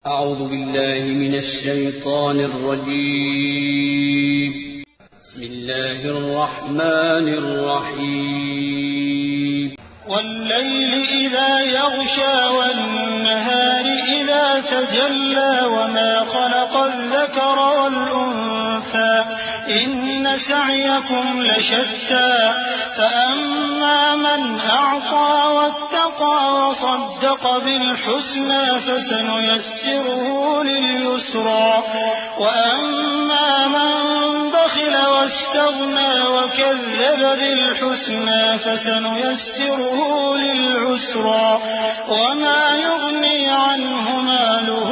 أعوذ بالله من الشيطان الرجيم. بسم الله الرحمن الرحيم. والليل إذا يغشى والنهار إذا تجلى وما خلق الذكر والأنثى إن سعيكم لشتى فأما من أعطى واتقى وصدق بالحسنى فسنيسره لليسرى وأما من بخل واستغنى وكذب بالحسنى فسنيسره للعسرى وما يغني عنه ماله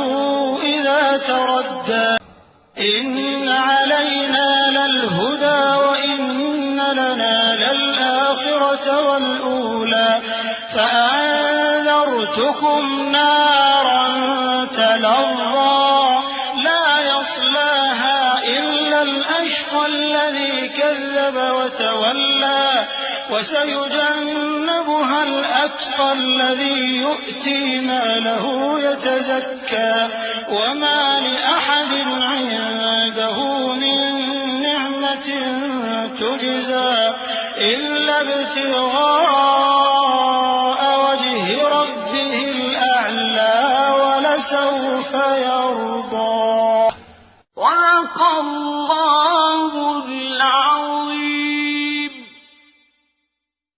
إذا تردى إن علينا للهدى وإن لنا للآخرة والأولى فأنذرتكم نارا تلظى لا يصلاها إلا الأشقى الذي كذب وتولى وسيجنبها الأتقى الذي يؤتي ماله يتزكى وما لأحد عنده من نعمة تجزى إلا ابتغاء وجه ربه الأعلى ولسوف يرضى.